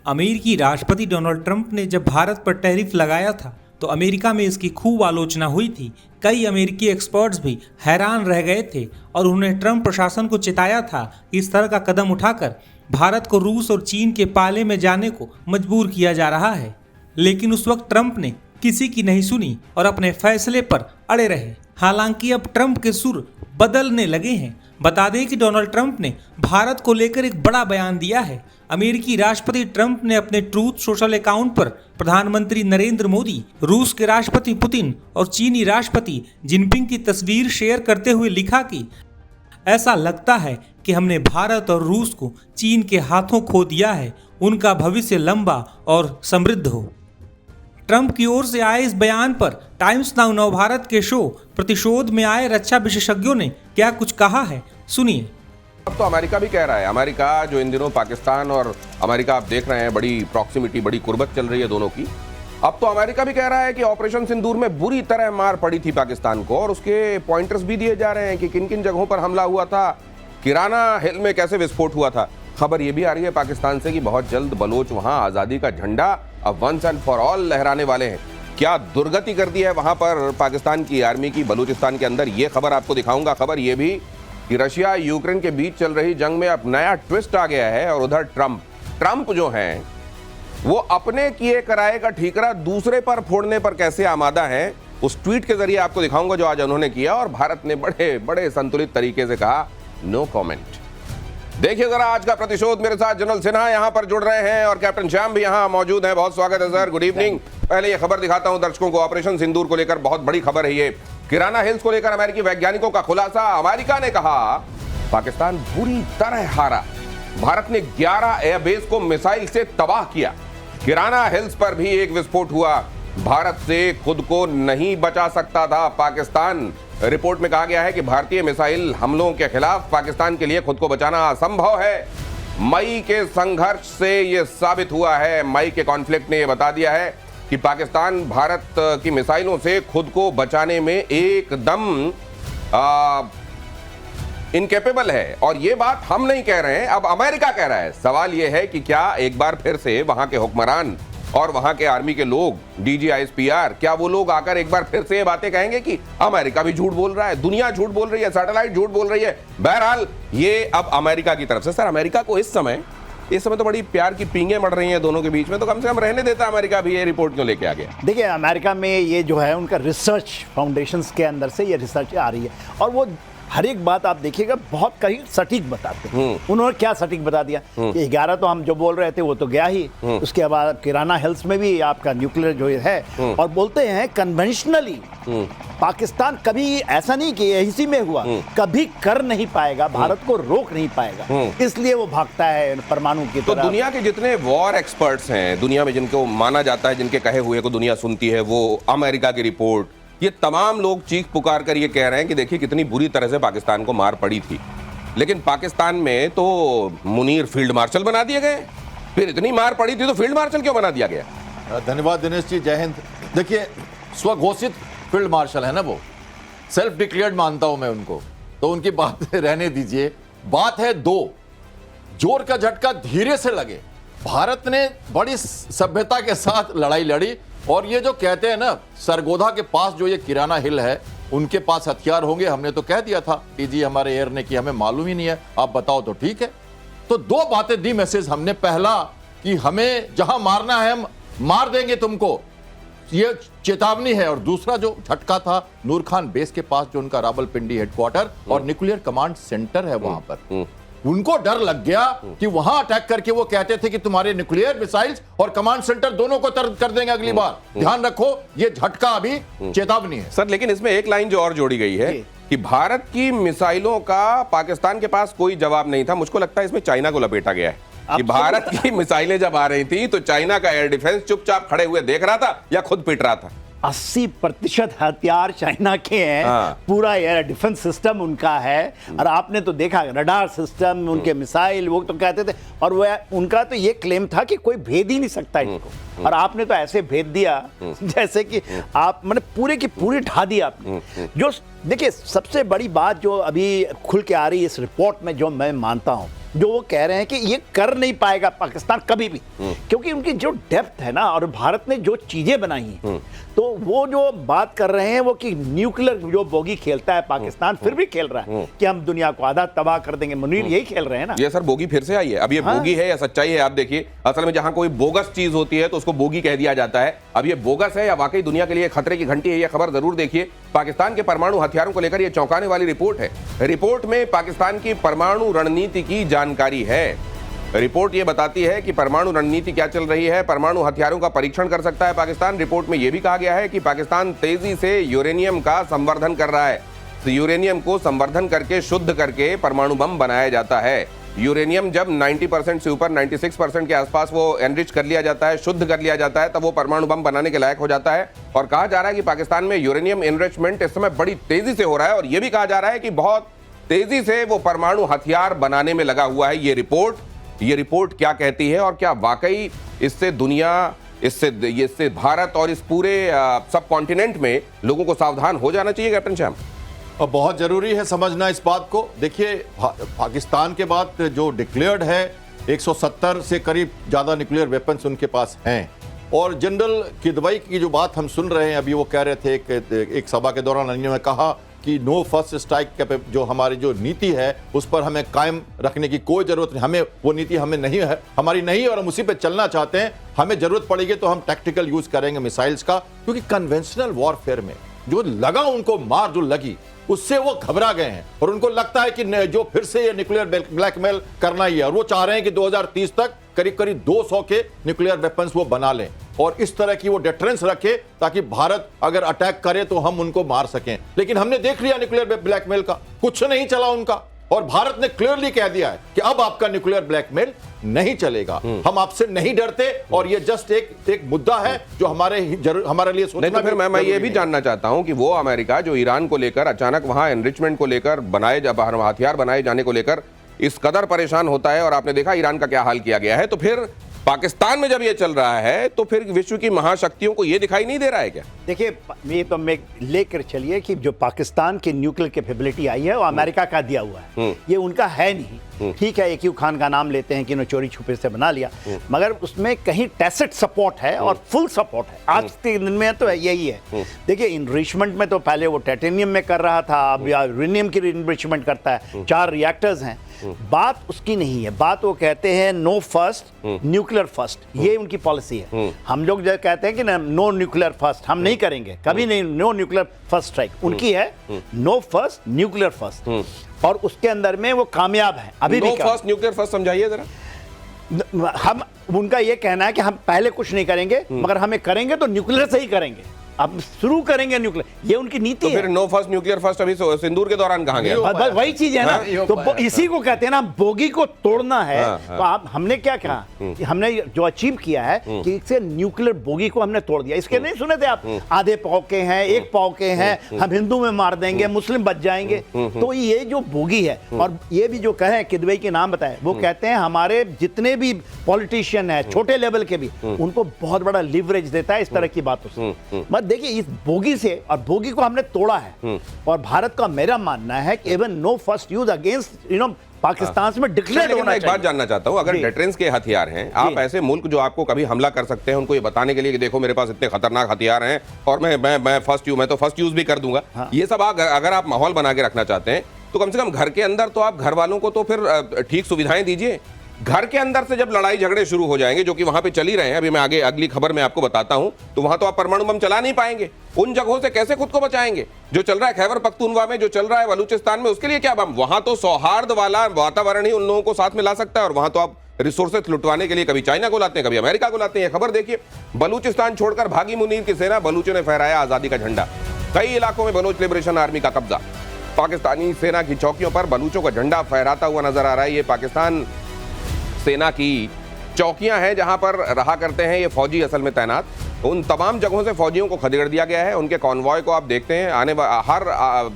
अमेरिकी राष्ट्रपति Donald Trump ने जब भारत पर टैरिफ लगाया था तो अमेरिका में इसकी खूब आलोचना हुई थी। कई अमेरिकी एक्सपर्ट्स भी हैरान रह गए थे और उन्होंने ट्रंप प्रशासन को चिताया था कि इस तरह का कदम उठाकर भारत को रूस और चीन के पाले में जाने को मजबूर किया जा रहा है। लेकिन उस वक्त ट्रंप ने किसी की नहीं सुनी और अपने फैसले पर अड़े रहे। हालांकि अब ट्रंप के सुर बदलने लगे हैं। बता दें कि डोनाल्ड ट्रंप ने भारत को लेकर एक बड़ा बयान दिया है। अमेरिकी राष्ट्रपति ट्रंप ने अपने ट्रूथ सोशल अकाउंट पर प्रधानमंत्री नरेंद्र मोदी, रूस के राष्ट्रपति पुतिन और चीनी राष्ट्रपति जिनपिंग की तस्वीर शेयर करते हुए लिखा कि ऐसा लगता है कि हमने भारत और रूस को चीन के हाथों खो दिया है। उनका भविष्य लंबा और समृद्ध हो। ट्रंप की ओर से आए इस बयान पर टाइम्स नाउ नवभारत के शो प्रतिशोध में आए रक्षा विशेषज्ञों ने क्या कुछ कहा है, सुनिए। अब तो अमेरिका भी कह रहा है, अमेरिका जो इन दिनों पाकिस्तान और अमेरिका आप देख रहे हैं, बड़ी प्रॉक्सिमिटी, बड़ी कुर्बत चल रही है दोनों की। अब तो अमेरिका भी कह रहा है कि ऑपरेशन सिंदूर में बुरी तरह मार पड़ी थी पाकिस्तान को और उसके पॉइंटर्स भी दिए जा रहे हैं कि किन किन जगहों पर हमला हुआ था, किराना हिल में कैसे विस्फोट हुआ था। खबर यह भी आ रही है पाकिस्तान से कि बहुत जल्द बलोच वहां आजादी का झंडा अब वंस एंड फॉर ऑल लहराने वाले हैं। क्या दुर्गति कर दी है वहां पर पाकिस्तान की आर्मी की बलूचिस्तान के अंदर, यह खबर आपको दिखाऊंगा। खबर यह भी कि रशिया यूक्रेन के बीच चल रही जंग में अब नया ट्विस्ट आ गया है और उधर ट्रंप जो हैं वो अपने किए कराए का ठीकरा दूसरे पर फोड़ने पर कैसे आमादा हैं, उस ट्वीट के जरिए आपको दिखाऊंगा जो आज उन्होंने किया। और भारत ने बड़े बड़े संतुलित तरीके से कहा नो कमेंट। देखिए जरा आज का प्रतिशोध। मेरे साथ जनरल सिन्हा यहां पर जुड़ रहे हैं और कैप्टन श्याम भी यहां मौजूद हैं। बहुत स्वागत है सर, गुड इवनिंग। पहले ये खबर दिखाता हूं दर्शकों को, ऑपरेशन सिंदूर को लेकर बहुत बड़ी खबर है ये। किराना हिल्स को लेकर अमेरिकी वैज्ञानिकों का खुलासा। अमेरिका ने कहा पाकिस्तान बुरी तरह हारा, भारत ने 11 एयरबेस को मिसाइल से तबाह किया। किराना हिल्स पर भी एक विस्फोट हुआ, भारत से खुद को नहीं बचा सकता था पाकिस्तान। रिपोर्ट में कहा गया है कि भारतीय मिसाइल हमलों के खिलाफ पाकिस्तान के लिए खुद को बचाना असंभव है। मई के संघर्ष से यह साबित हुआ है, मई के कॉन्फ्लिक्ट ने यह बता दिया है कि पाकिस्तान भारत की मिसाइलों से खुद को बचाने में एकदम इनकेपेबल है। और यह बात हम नहीं कह रहे हैं, अब अमेरिका कह रहा है। सवाल यह है कि क्या एक बार फिर से वहां के हुक्मरान और वहां के आर्मी के लोग, DGISPR, क्या वो लोग आकर एक बार फिर से ये बातें कहेंगे कि अमेरिका भी झूठ बोल रहा है, दुनिया झूठ बोल रही है, सैटेलाइट झूठ बोल रही है। बहरहाल ये अब अमेरिका की तरफ से। सर अमेरिका को इस समय तो बड़ी प्यार की पींगे मर रही हैं दोनों के बीच में, तो कम से कम रहने देता अमेरिका भी। ये रिपोर्ट क्यों लेके आ गया? देखिए अमेरिका में ये जो है उनका रिसर्च फाउंडेशंस के अंदर से ये रिसर्च आ रही है और वो हर एक बात आप देखिएगा बहुत कहीं सटीक बताते हैं। उन्होंने क्या सटीक बता दिया कि 11 तो हम जो बोल रहे थे वो तो गया ही, उसके बाद किराना हिल्स में भी आपका न्यूक्लियर जो है, और बोलते हैं कन्वेंशनली पाकिस्तान कभी ऐसा नहीं कि इसी में हुआ, कभी कर नहीं पाएगा, भारत को रोक नहीं पाएगा, इसलिए वो भागता है परमाणु की तरफ। तो दुनिया के जितने वॉर एक्सपर्ट्स हैं दुनिया में, जिनको माना जाता है, जिनके कहे हुए को दुनिया सुनती है, वो अमेरिका की रिपोर्ट, ये तमाम लोग चीख पुकार कर ये कह रहे हैं कि देखिए कितनी बुरी तरह से पाकिस्तान को मार पड़ी थी। लेकिन पाकिस्तान में तो मुनीर फील्ड मार्शल बना दिए गए, फिर इतनी मार पड़ी थी तो फील्ड मार्शल क्यों बना दिया गया? धन्यवाद दिनेश जी, जय हिंद। देखिए स्वघोषित फील्ड मार्शल है ना, वो सेल्फ डिक्लेयर्ड मानता हूं मैं उनको, तो उनकी बात रहने दीजिए। बात है दो, जोर का झटका धीरे से लगे। भारत ने बड़ी सभ्यता के साथ लड़ाई लड़ी और ये जो कहते हैं ना सरगोधा के पास जो ये किराना हिल है उनके पास हथियार होंगे, हमने तो कह दिया था, टीजी हमारे एयर ने कि हमें मालूम ही नहीं है, आप बताओ तो ठीक है। तो दो बातें दी मैसेज हमने, पहला कि हमें जहां मारना है हम मार देंगे तुमको, ये चेतावनी है, और दूसरा जो झटका था नूर खान बेस के पास जो उनका रावलपिंडी हेडक्वार्टर और न्यूक्लियर कमांड सेंटर है वहां पर, उनको डर लग गया कि वहां अटैक करके वो कहते थे कि तुम्हारे न्यूक्लियर मिसाइल्स और कमांड सेंटर दोनों को तर्क कर देंगे अगली बार, ध्यान रखो, ये झटका अभी चेतावनी है। सर लेकिन इसमें एक लाइन जो और जोड़ी गई है कि भारत की मिसाइलों का पाकिस्तान के पास कोई जवाब नहीं था। मुझको लगता है इसमें चाइना को लपेटा गया है कि भारत की मिसाइलें जब आ रही थी तो चाइना का एयर डिफेंस चुपचाप खड़े हुए देख रहा था या खुद पिट रहा था। 80% हथियार चाइना के हैं, पूरा एयर डिफेंस सिस्टम उनका है, और आपने तो देखा रडार सिस्टम, उनके मिसाइल, वो तो कहते थे, और वो उनका तो ये क्लेम था कि कोई भेद ही नहीं सकता इसको, और आपने तो ऐसे भेद दिया जैसे कि आप मैंने पूरे की पूरी ढा दी आपने। जो देखिए, सबसे बड़ी बात जो अभी खुल के आ रही है इस रिपोर्ट में, जो मैं मानता हूं, जो वो कह रहे हैं कि ये कर नहीं पाएगा पाकिस्तान कभी भी, क्योंकि उनकी जो डेप्थ है ना, और भारत ने जो चीजें बनाई हैं, तो वो जो बात कर रहे हैं वो कि न्यूक्लियर जो बोगी खेलता है पाकिस्तान, फिर भी खेल रहा है कि हम दुनिया को आधा तबाह कर देंगे। मुनीर यही खेल रहे हैं ना। ये सर बोगी फिर से आई है। अब ये बोगी है या सच्चाई है, आप देखिए। असल में जहां कोई बोगस चीज होती है तो उसको बोगी कह दिया जाता है। अब ये बोगस है या वाकई दुनिया के लिए खतरे की घंटी है, ये खबर जरूर देखिए। पाकिस्तान के परमाणु हथियारों को लेकर ये चौंकाने वाली रिपोर्ट है। रिपोर्ट में पाकिस्तान की परमाणु रणनीति की जानकारी है। रिपोर्ट ये बताती है कि परमाणु रणनीति क्या चल रही है, परमाणु हथियारों का परीक्षण कर सकता है पाकिस्तान। रिपोर्ट में यह भी कहा गया है कि पाकिस्तान तेजी से यूरेनियम का संवर्धन कर रहा है। तो यूरेनियम को संवर्धन करके शुद्ध करके परमाणु बम बनाया जाता है। यूरेनियम जब 90% से ऊपर 96% के आसपास वो एनरिच कर लिया जाता है, शुद्ध कर लिया जाता है, तब वो परमाणु बम बनाने के लायक हो जाता है। और कहा जा रहा है कि पाकिस्तान में यूरेनियम एनरिचमेंट इस समय बड़ी तेजी से हो रहा है, और यह भी कहा जा रहा है कि बहुत तेजी से वो परमाणु हथियार बनाने में लगा हुआ है। ये रिपोर्ट क्या कहती है, और क्या वाकई इससे दुनिया, इससे भारत और इस पूरे सब कॉन्टिनेंट में लोगों को सावधान हो जाना चाहिए कैप्टन श्याम? और बहुत जरूरी है समझना इस बात को। देखिए, पाकिस्तान के बाद जो डिक्लेयर्ड है 170 से करीब ज्यादा न्यूक्लियर वेपन्स उनके पास हैं। और जनरल किदवई की जो बात हम सुन रहे हैं, अभी वो कह रहे थे एक सभा के दौरान उन्होंने कहा कि नो फर्स्ट स्ट्राइक जो हमारी जो नीति है उस पर हमें कायम रखने की कोई जरूरत नहीं, हमें वो नीति हमें नहीं है, हमारी नहीं, और हम उसी पे चलना चाहते हैं। हमें जरूरत पड़ेगी तो हम टैक्टिकल यूज करेंगे मिसाइल्स का, क्योंकि कन्वेंशनल वॉरफेयर में जो लगा उनको मार जो लगी उससे वो घबरा गए हैं, और उनको लगता है कि जो फिर से ये न्यूक्लियर ब्लैकमेल करना ही है, और वो चाह रहे हैं कि 2030 तक करीब करीब 200 के न्यूक्लियर वेपन्स वो बना लें, और इस तरह की वो डिटरेंस रखे ताकि भारत अगर अटैक करे तो हम उनको मार सकें। लेकिन हमने देख लिया न्यूक्लियर ब्लैकमेल का कुछ नहीं चला उनका, और भारत ने क्लियरली कह दिया है कि अब आपका न्यूक्लियर ब्लैकमेल नहीं चलेगा, हम आपसे नहीं डरते, और ये जस्ट एक मुद्दा है जो हमारे लिए सोचना। नहीं तो फिर मैं ये भी जानना चाहता हूं कि वो अमेरिका जो ईरान को लेकर अचानक वहां एनरिचमेंट को लेकर हथियार बनाए जाने को लेकर इस कदर परेशान होता है, और आपने देखा ईरान का क्या हाल किया गया है, तो फिर पाकिस्तान में जब ये चल रहा है तो फिर विश्व की महाशक्तियों को ये दिखाई नहीं दे रहा है क्या? देखिए, ये तो मैं लेकर चलिए कि जो पाकिस्तान की न्यूक्लियर कैपेबिलिटी आई है वो अमेरिका का दिया हुआ है, ये उनका है नहीं। ठीक है, एक खान का नाम लेते हैं कि उन्होंने चोरी छुपे से बना लिया, मगर उसमें कहीं टैसिट सपोर्ट है और फुल सपोर्ट है। आज के दिन में तो यही है। देखिए, इनरिचमेंट में तो पहले वो टाइटेनियम में कर रहा था, अब यूरेनियम की इनरिचमेंट करता है। 4 रिएक्टर्स हैं। बात उसकी नहीं है, बात वो कहते हैं नो फर्स्ट न्यूक्लियर फर्स्ट, ये उनकी पॉलिसी है। हम लोग जो कहते हैं कि नो न्यूक्लियर फर्स्ट, हम नहीं करेंगे कभी नहीं, नो न्यूक्लियर फर्स्ट स्ट्राइक। उनकी है नो फर्स्ट न्यूक्लियर फर्स्ट, और उसके अंदर में वो कामयाब है अभी भी। नो फर्स्ट न्यूक्लियर फर्स्ट समझाइए जरा। हम उनका ये कहना है कि हम पहले कुछ नहीं करेंगे, मगर हमें करेंगे तो न्यूक्लियर से ही करेंगे, अब शुरू करेंगे न्यूक्लियर, ये उनकी नीति है। फिर नो फर्स्ट न्यूक्लियर फर्स्ट अभी सिंदूर के दौरान कहां गया? वही चीज है ना, तो इसी को कहते हैं ना, बोगी को तोड़ना है। तो आप हमने क्या कहा कि हमने जो अचीव किया है कि इससे न्यूक्लियर बोगी को हमने तोड़ दिया। इसके नहीं सुने थे आप, आधे पाव के हैं, एक पाव के हैं, हम हिंदू में मार देंगे, मुस्लिम बच जाएंगे। तो ये जो बोगी है, और ये भी जो कहे किदवई के नाम बताए, वो कहते हैं हमारे जितने भी पॉलिटिशियन है छोटे लेवल के भी, उनको बहुत बड़ा लिवरेज देता है इस तरह की बातों से। देखिए, इस बोगी से, और बोगी को हमने तोड़ा है, और भारत का मेरा मानना है कि even know first use against Pakistan में डिक्लेयर होना चाहिए। एक बात जानना चाहता हूं, अगर डिटरेंस के हथियार हैं, आप ऐसे मुल्क जो आपको कभी हमला कर सकते हैं उनको ये बताने के लिए कि देखो मेरे पास इतने खतरनाक हथियार हैं और मैं फर्स्ट यूज भी कर दूंगा, ये सब अगर आप माहौल बना के रखना चाहते हैं तो कम से कम घर के अंदर तो आप घर वालों को तो फिर ठीक सुविधाएं दीजिए। घर के अंदर से जब लड़ाई झगड़े शुरू हो जाएंगे, जो कि वहां पे चल ही रहे हैं, अभी मैं आगे अगली खबर में आपको बताता हूं, तो वहां तो आप परमाणु बम चला नहीं पाएंगे। उन जगहों से कैसे खुद को बचाएंगे? जो चल रहा है खैबर पख्तूनवा में, जो चल रहा है बलूचिस्तान में, उसके लिए क्या बम? वहां तो सौहार्द वाला वातावरण ही उन लोगों को साथ में ला सकता है, और वहां तो आप रिसोर्सेज लुटवाने के लिए कभी चाइना को लाते हैं, कभी अमेरिका को लाते हैं। खबर देखिए, बलूचिस्तान छोड़कर भागी मुनीर की सेना, बलूचों ने फहराया आजादी का झंडा। कई इलाकों में बलोच लिबरेशन आर्मी का कब्जा। पाकिस्तानी सेना की चौकियों पर बलूचों का झंडा फहराता हुआ नजर आ रहा है। ये पाकिस्तान सेना की चौकियां हैं जहां पर रहा करते हैं ये फौजी असल में तैनात। उन तमाम जगहों से फौजियों को खदेड़ दिया गया है। उनके कॉन्वॉय को आप देखते हैं, हर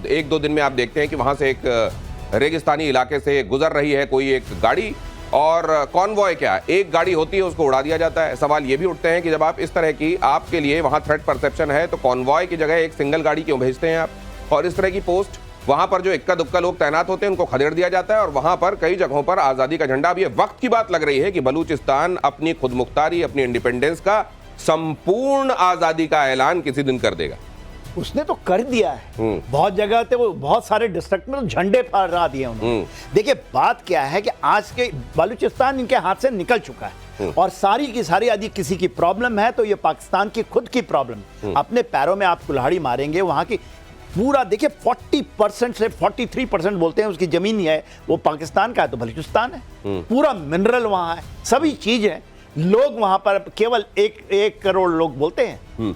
1-2 दिन में आप देखते हैं कि वहां से एक रेगिस्तानी इलाके से गुजर रही है कोई एक गाड़ी, और कॉन्वॉय क्या, एक गाड़ी होती है उसको उड़ा दिया जाता है। सवाल ये भी उठते हैं कि जब आप इस तरह की, आपके लिए वहां थ्रेट परसेप्शन है, तो कॉन्वॉय की जगह एक सिंगल गाड़ी क्यों भेजते हैं आप? और इस तरह की पोस्ट वहां पर जो इक्का दुक्का लोग तैनात होते हैं उनको खदेड़ दिया जाता है और वहां पर कई जगहों पर आजादी का झंडा। अब ये वक्त की बात लग रही है कि बलूचिस्तान अपनी खुद मुख्तारी, अपनी इंडिपेंडेंस का संपूर्ण आजादी का ऐलान किसी दिन कर देगा। उसने तो कर दिया है। बहुत जगह थे, वो बहुत सारे डिस्ट्रिक्ट में तो झंडे फहरा दिए उन्होंने। देखिए बात क्या है कि आज के बलूचिस्तान इनके हाथ से निकल चुका है और सारी की सारी यदि किसी की प्रॉब्लम है तो ये पाकिस्तान की खुद की प्रॉब्लम। अपने पैरों में आप कुल्हाड़ी मारेंगे। वहां की पूरा देखिए 40% से 43% बोलते हैं उसकी जमीन ही है वो पाकिस्तान का है, तो बलूचिस्तान है। पूरा मिनरल वहां है, सभी चीज है। लोग वहां पर केवल 1 करोड़ लोग बोलते हैं।